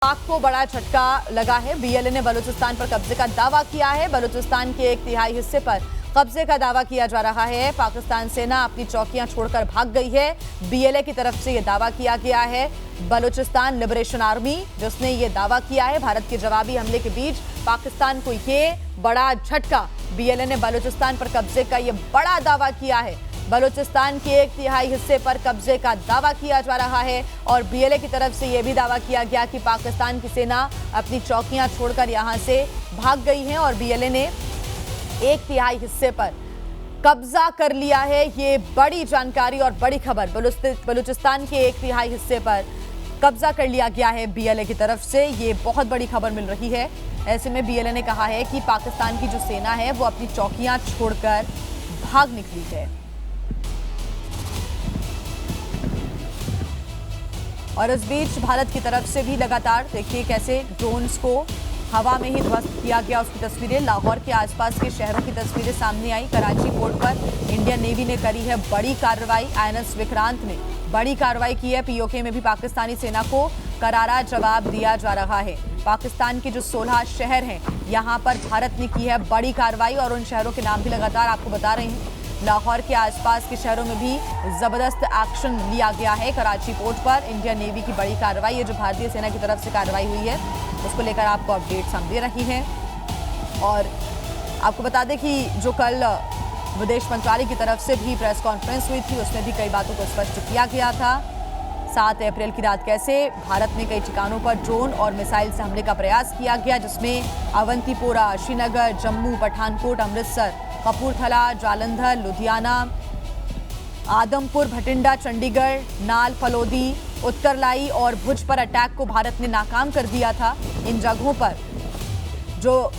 पाक को बड़ा झटका लगा है। बीएलए ने बलूचिस्तान पर कब्जे का दावा किया है। बलूचिस्तान के 1/3 हिस्से पर कब्जे का दावा किया जा रहा है। पाकिस्तान सेना अपनी चौकियां छोड़कर भाग गई है। बीएलए की तरफ से यह दावा किया गया है। बलूचिस्तान लिबरेशन आर्मी जिसने ये दावा किया है। भारत के जवाबी हमले के बीच पाकिस्तान को ये बड़ा झटका। बीएलए ने बलूचिस्तान पर कब्जे का ये बड़ा दावा किया है। बलूचिस्तान के 1/3 हिस्से पर कब्जे का दावा किया जा रहा है और बीएलए की तरफ से यह भी दावा किया गया कि पाकिस्तान की सेना अपनी चौकियां छोड़कर यहां से भाग गई है और बीएलए ने 1/3 हिस्से पर कब्जा कर लिया है। ये बड़ी जानकारी और बड़ी खबर। बलूचिस्तान के 1/3 हिस्से पर कब्जा कर लिया गया है बीएलए की तरफ से। ये बहुत बड़ी खबर मिल रही है। ऐसे में बीएलए ने कहा है कि पाकिस्तान की जो सेना है वो अपनी चौकियां छोड़कर भाग निकली है। और इस बीच भारत की तरफ से भी लगातार देखिए कैसे ड्रोन्स को हवा में ही ध्वस्त किया गया, उसकी तस्वीरें। लाहौर के आसपास के शहरों की तस्वीरें सामने आई। कराची पोर्ट पर इंडियन नेवी ने करी है बड़ी कार्रवाई। आईएनएस विक्रांत ने बड़ी कार्रवाई की है। पीओके में भी पाकिस्तानी सेना को करारा जवाब दिया जा रहा है। पाकिस्तान के जो 16 शहर हैं यहाँ पर भारत ने की है बड़ी कार्रवाई और उन शहरों के नाम भी लगातार आपको बता रहे हैं। लाहौर के आसपास के शहरों में भी जबरदस्त एक्शन लिया गया है। कराची पोर्ट पर इंडियन नेवी की बड़ी कार्रवाई, ये जो भारतीय सेना की तरफ से कार्रवाई हुई है उसको लेकर आपको अपडेट्स हम दे रही हैं। और आपको बता दें कि जो कल विदेश मंत्रालय की तरफ से भी प्रेस कॉन्फ्रेंस हुई थी उसमें भी कई बातों को स्पष्ट किया गया था। 7 अप्रैल की रात कैसे भारत ने कई ठिकानों पर ड्रोन और मिसाइल से हमले का प्रयास किया गया, जिसमें अवंतीपोरा, श्रीनगर, जम्मू, पठानकोट, अमृतसर, कपूरथला, जालंधर, लुधियाना, आदमपुर, भटिंडा, चंडीगढ़, नाल, फलोदी, उत्तरलाई और भुज पर अटैक को भारत ने नाकाम कर दिया था। इन जगहों पर जो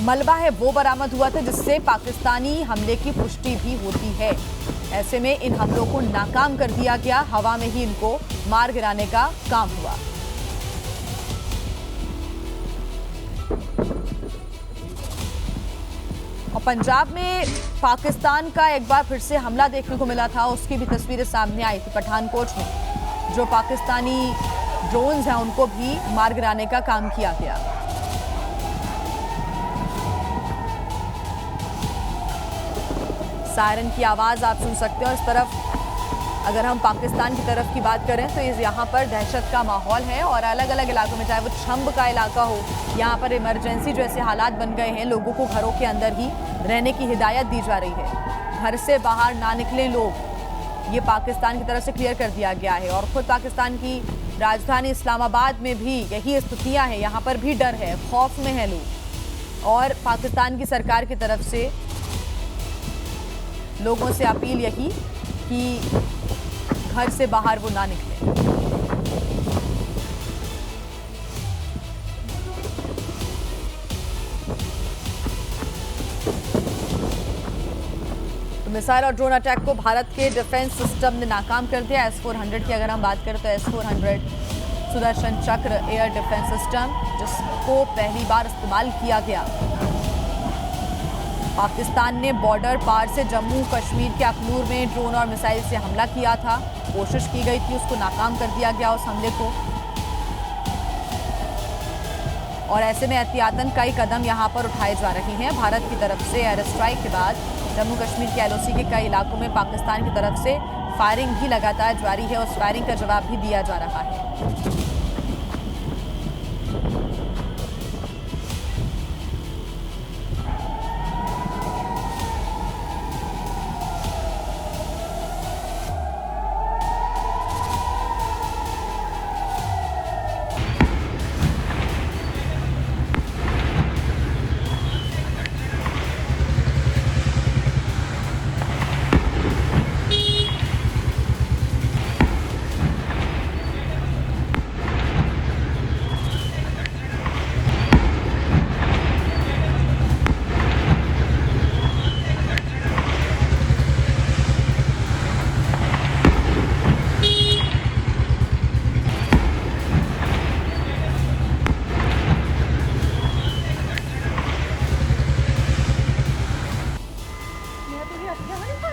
मलबा है वो बरामद हुआ था जिससे पाकिस्तानी हमले की पुष्टि भी होती है। ऐसे में इन हमलों को नाकाम कर दिया गया। हवा में ही इनको मार गिराने का काम हुआ। और पंजाब में पाकिस्तान का एक बार फिर से हमला देखने को मिला था, उसकी भी तस्वीरें सामने आई थी। पठानकोट में जो पाकिस्तानी ड्रोन्स हैं उनको भी मार गिराने का काम किया गया। सायरन की आवाज आप सुन सकते हो। इस तरफ अगर हम पाकिस्तान की तरफ की बात करें तो यहाँ पर दहशत का माहौल है और अलग अलग इलाकों में, चाहे वो छंब का इलाका हो, यहाँ पर इमरजेंसी जैसे हालात बन गए हैं। लोगों को घरों के अंदर ही रहने की हिदायत दी जा रही है। घर से बाहर ना निकलें लोग, ये पाकिस्तान की तरफ से क्लियर कर दिया गया है। और खुद पाकिस्तान की राजधानी इस्लामाबाद में भी यही स्थितियाँ हैं। यहाँ पर भी डर है, खौफ में है लोग। और पाकिस्तान की सरकार की तरफ से लोगों से अपील यही कि घर से बाहर वो ना निकले। तो मिसाइल और ड्रोन अटैक को भारत के डिफेंस सिस्टम ने नाकाम कर दिया। S-400 की अगर हम बात करें तो S-400 सुदर्शन चक्र एयर डिफेंस सिस्टम, जिसको पहली बार इस्तेमाल किया गया। पाकिस्तान ने बॉर्डर पार से जम्मू कश्मीर के अखनूर में ड्रोन और मिसाइल से हमला किया था। कोशिश की गई थी, उसको नाकाम कर दिया गया उस हमले को। और ऐसे में एहतियातन कई कदम यहां पर उठाए जा रहे हैं भारत की तरफ से। एयर स्ट्राइक के बाद जम्मू कश्मीर के LOC के कई इलाकों में पाकिस्तान की तरफ से फायरिंग भी लगातार जारी है। उस फायरिंग का जवाब भी दिया जा रहा है।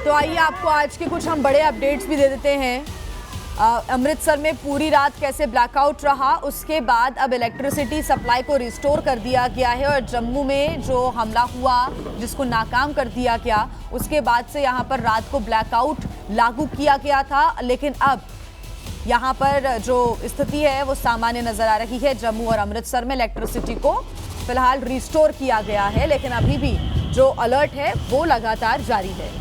तो आइए आपको आज के कुछ हम बड़े अपडेट्स भी दे देते हैं। अमृतसर में पूरी रात कैसे ब्लैकआउट रहा, उसके बाद अब इलेक्ट्रिसिटी सप्लाई को रिस्टोर कर दिया गया है और जम्मू में जो हमला हुआ जिसको नाकाम कर दिया गया, उसके बाद से यहां पर रात को ब्लैकआउट लागू किया गया था। लेकिन अब यहां पर जो स्थिति है वो सामान्य नजर आ रही है। जम्मू और अमृतसर में इलेक्ट्रिसिटी को फिलहाल रिस्टोर किया गया है, लेकिन अभी भी जो अलर्ट है वो लगातार जारी है।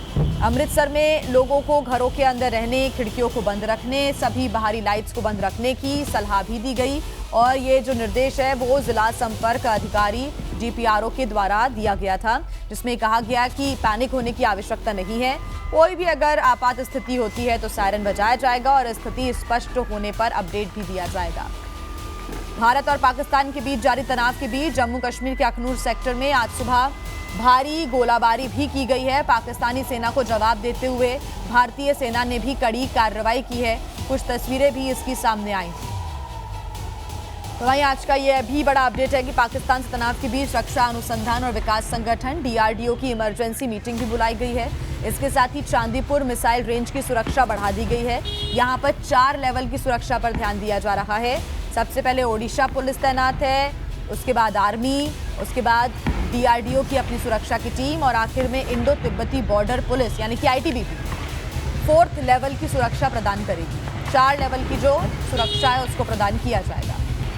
अमृतसर में लोगों को घरों के अंदर रहने, खिड़कियों को बंद रखने, सभी बाहरी लाइट्स को बंद रखने की सलाह भी दी गई और ये जो निर्देश है वो जिला संपर्क अधिकारी GPRO के द्वारा दिया गया था, जिसमें कहा गया कि पैनिक होने की आवश्यकता नहीं है। कोई भी अगर आपात स्थिति होती है तो सायरन बजाया जाएगा और स्थिति स्पष्ट होने पर अपडेट भी दिया जाएगा। भारत और पाकिस्तान के बीच जारी तनाव के बीच जम्मू कश्मीर के अखनूर सेक्टर में आज सुबह भारी गोलाबारी भी की गई है। पाकिस्तानी सेना को जवाब देते हुए भारतीय सेना ने भी कड़ी कार्रवाई की है। कुछ तस्वीरें भी इसकी सामने आई। तो वहीं आज का यह भी बड़ा अपडेट है कि पाकिस्तान से तनाव के बीच रक्षा अनुसंधान और विकास संगठन DRDO की इमरजेंसी मीटिंग भी बुलाई गई है। इसके साथ ही चांदीपुर मिसाइल रेंज की सुरक्षा बढ़ा दी गई है। यहाँ पर 4 लेवल की सुरक्षा पर ध्यान दिया जा रहा है। सबसे पहले ओडिशा पुलिस तैनात है, उसके बाद आर्मी, उसके बाद DRDO की अपनी सुरक्षा की टीम और आखिर में इंडो तिब्बती बॉर्डर पुलिस यानी कि ITBP 4th लेवल की सुरक्षा प्रदान करेगी। 4 लेवल की जो सुरक्षा है उसको प्रदान किया जाएगा।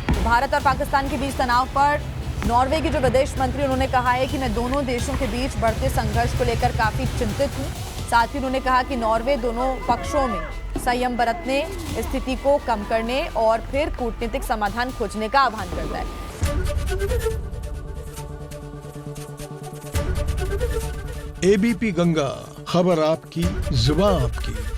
तो भारत और पाकिस्तान के बीच तनाव पर नॉर्वे की जो विदेश मंत्री उन्होंने कहा है कि मैं दोनों देशों के बीच बढ़ते संघर्ष को लेकर काफी चिंतित हूँ। साथ ही उन्होंने कहा कि नॉर्वे दोनों पक्षों में संयम बरतने, स्थिति को कम करने और फिर कूटनीतिक समाधान खोजने का आह्वान करता है। ABP गंगा, खबर आपकी, जुबान आपकी।